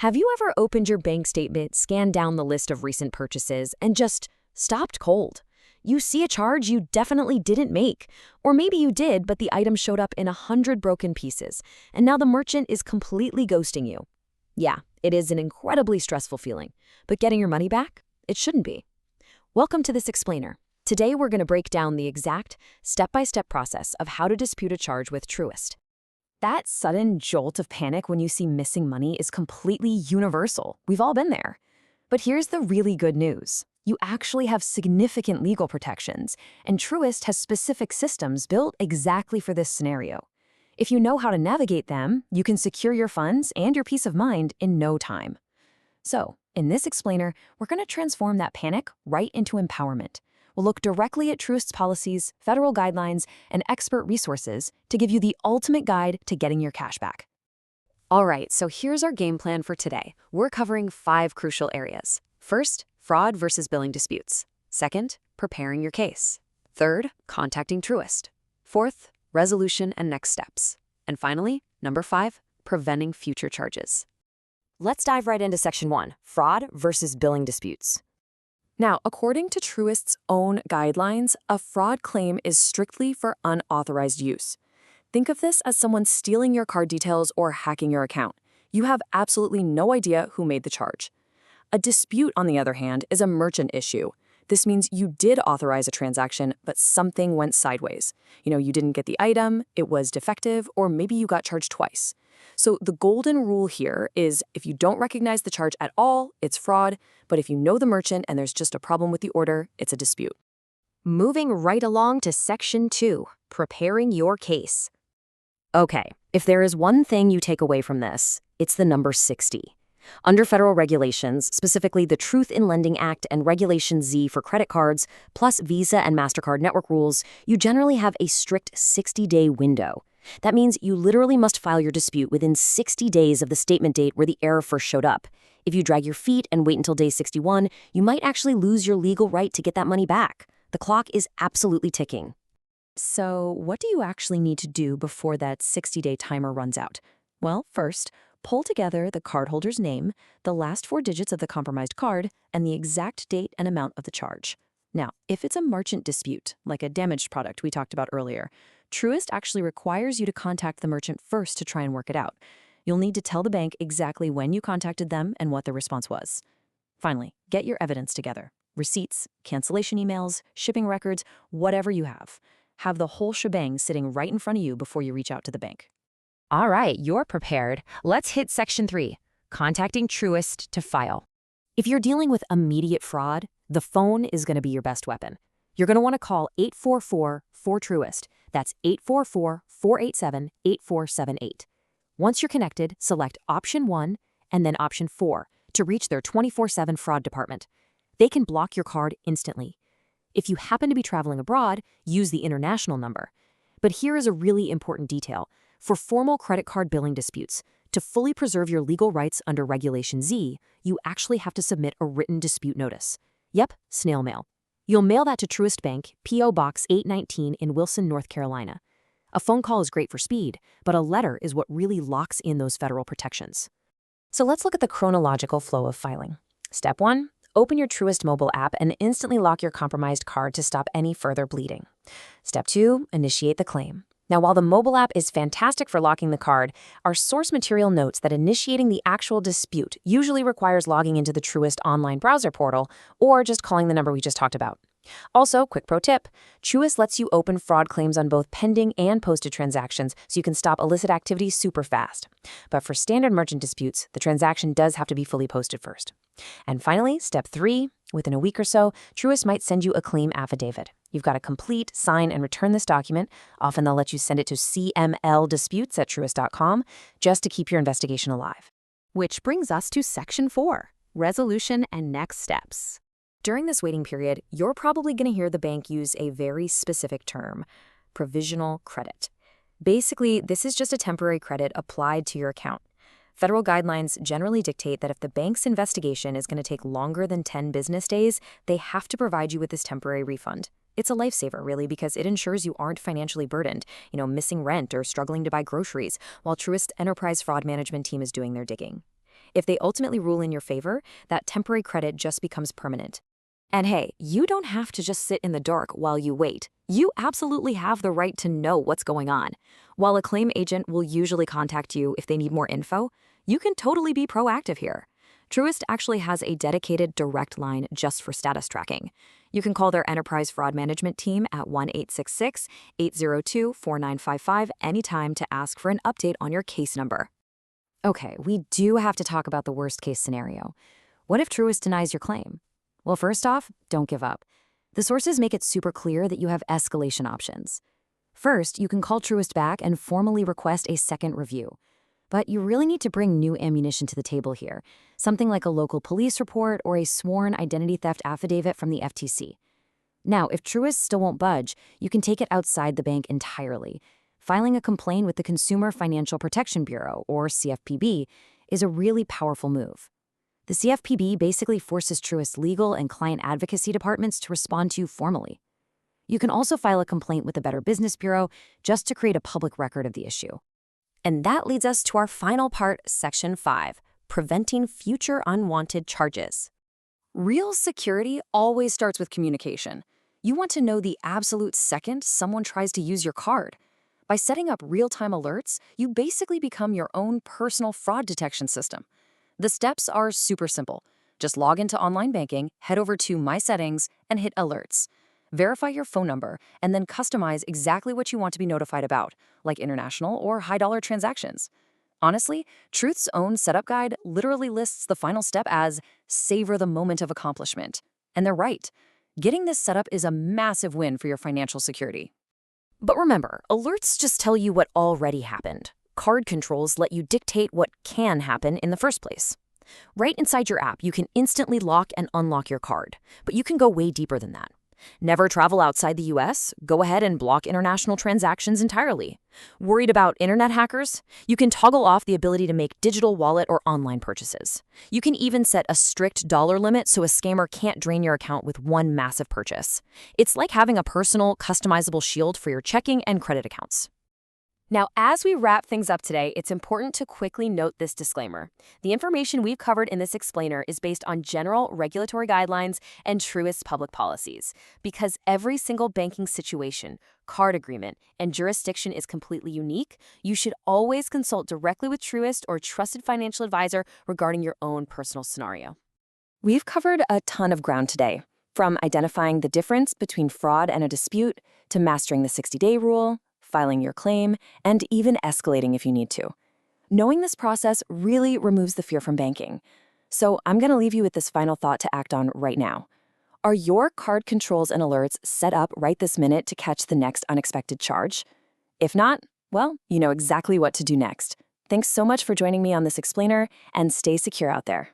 Have you ever opened your bank statement, scanned down the list of recent purchases, and just stopped cold? You see a charge you definitely didn't make. Or maybe you did, but the item showed up in 100 broken pieces, and now the merchant is completely ghosting you. Yeah, it is an incredibly stressful feeling, but getting your money back? It shouldn't be. Welcome to this explainer. Today we're going to break down the exact step-by-step process of how to dispute a charge with Truist. That sudden jolt of panic when you see missing money is completely universal. We've all been there. But here's the really good news. You actually have significant legal protections, and Truist has specific systems built exactly for this scenario. If you know how to navigate them, you can secure your funds and your peace of mind in no time. So, in this explainer, we're going to transform that panic right into empowerment. We'll look directly at Truist's policies, federal guidelines, and expert resources to give you the ultimate guide to getting your cash back. All right, so here's our game plan for today. We're covering 5 crucial areas. First, fraud versus billing disputes. Second, preparing your case. Third, contacting Truist. Fourth, resolution and next steps. And finally, number 5, preventing future charges. Let's dive right into Section 1, fraud versus billing disputes. Now, according to Truist's own guidelines, a fraud claim is strictly for unauthorized use. Think of this as someone stealing your card details or hacking your account. You have absolutely no idea who made the charge. A dispute, on the other hand, is a merchant issue. This means you did authorize a transaction, but something went sideways. You didn't get the item, it was defective, or maybe you got charged twice. So the golden rule here is if you don't recognize the charge at all, it's fraud, but if you know the merchant and there's just a problem with the order, it's a dispute. Moving right along to Section 2, preparing your case. Okay, if there is one thing you take away from this, it's the number 60. Under federal regulations, specifically the Truth in Lending Act and Regulation Z for credit cards, plus Visa and MasterCard network rules, you generally have a strict 60-day window. That means you literally must file your dispute within 60 days of the statement date where the error first showed up. If you drag your feet and wait until day 61, you might actually lose your legal right to get that money back. The clock is absolutely ticking. So, what do you actually need to do before that 60-day timer runs out? Well, first, pull together the cardholder's name, the last 4 digits of the compromised card, and the exact date and amount of the charge. Now, if it's a merchant dispute, like a damaged product we talked about earlier, Truist actually requires you to contact the merchant first to try and work it out. You'll need to tell the bank exactly when you contacted them and what the response was. Finally, get your evidence together. Receipts, cancellation emails, shipping records, whatever you have. Have the whole shebang sitting right in front of you before you reach out to the bank. All right, you're prepared. Let's hit Section 3, contacting Truist to file. If you're dealing with immediate fraud, the phone is going to be your best weapon. You're going to want to call 844-4-TRUIST. That's 844-487-8478. Once you're connected, select Option 1 and then Option 4 to reach their 24/7 fraud department. They can block your card instantly. If you happen to be traveling abroad, use the international number. But here is a really important detail. For formal credit card billing disputes, to fully preserve your legal rights under Regulation Z, you actually have to submit a written dispute notice. Yep, snail mail. You'll mail that to Truist Bank, P.O. Box 819 in Wilson, North Carolina. A phone call is great for speed, but a letter is what really locks in those federal protections. So let's look at the chronological flow of filing. Step 1, open your Truist mobile app and instantly lock your compromised card to stop any further bleeding. Step 2, initiate the claim. Now, while the mobile app is fantastic for locking the card, our source material notes that initiating the actual dispute usually requires logging into the Truist online browser portal or just calling the number we just talked about. Also, quick pro tip, Truist lets you open fraud claims on both pending and posted transactions so you can stop illicit activity super fast. But for standard merchant disputes, the transaction does have to be fully posted first. And finally, step 3, within a week or so, Truist might send you a claim affidavit. You've got to complete, sign, and return this document. Often they'll let you send it to cmldisputes@truist.com just to keep your investigation alive. Which brings us to Section 4, resolution and next steps. During this waiting period, you're probably going to hear the bank use a very specific term, provisional credit. Basically, this is just a temporary credit applied to your account. Federal guidelines generally dictate that if the bank's investigation is going to take longer than 10 business days, they have to provide you with this temporary refund. It's a lifesaver, really, because it ensures you aren't financially burdened, missing rent or struggling to buy groceries, while Truist's enterprise fraud management team is doing their digging. If they ultimately rule in your favor, that temporary credit just becomes permanent. And hey, you don't have to just sit in the dark while you wait. You absolutely have the right to know what's going on. While a claim agent will usually contact you if they need more info, you can totally be proactive here. Truist actually has a dedicated direct line just for status tracking. You can call their enterprise fraud management team at 1-866-802-4955 anytime to ask for an update on your case number. Okay, we do have to talk about the worst case scenario. What if Truist denies your claim? Well, first off, don't give up. The sources make it super clear that you have escalation options. First, you can call Truist back and formally request a second review. But you really need to bring new ammunition to the table here, something like a local police report or a sworn identity theft affidavit from the FTC. Now, if Truist still won't budge, you can take it outside the bank entirely. Filing a complaint with the Consumer Financial Protection Bureau, or CFPB, is a really powerful move. The CFPB basically forces Truist's legal and client advocacy departments to respond to you formally. You can also file a complaint with the Better Business Bureau just to create a public record of the issue. And that leads us to our final part, Section 5, preventing future unwanted charges. Real security always starts with communication. You want to know the absolute second someone tries to use your card. By setting up real-time alerts, you basically become your own personal fraud detection system. The steps are super simple. Just log into online banking, head over to My Settings, and hit Alerts. Verify your phone number, and then customize exactly what you want to be notified about, like international or high-dollar transactions. Honestly, Truth's own setup guide literally lists the final step as savor the moment of accomplishment. And they're right. Getting this setup is a massive win for your financial security. But remember, alerts just tell you what already happened. Card controls let you dictate what can happen in the first place. Right inside your app, you can instantly lock and unlock your card, but you can go way deeper than that. Never travel outside the US? Go ahead and block international transactions entirely. Worried about internet hackers? You can toggle off the ability to make digital wallet or online purchases. You can even set a strict dollar limit so a scammer can't drain your account with one massive purchase. It's like having a personal, customizable shield for your checking and credit accounts. Now, as we wrap things up today, it's important to quickly note this disclaimer. The information we've covered in this explainer is based on general regulatory guidelines and Truist's public policies. Because every single banking situation, card agreement, and jurisdiction is completely unique, you should always consult directly with Truist or trusted financial advisor regarding your own personal scenario. We've covered a ton of ground today, from identifying the difference between fraud and a dispute to mastering the 60-day rule, filing your claim, and even escalating if you need to. Knowing this process really removes the fear from banking. So I'm going to leave you with this final thought to act on right now. Are your card controls and alerts set up right this minute to catch the next unexpected charge? If not, well, you know exactly what to do next. Thanks so much for joining me on this explainer, and stay secure out there.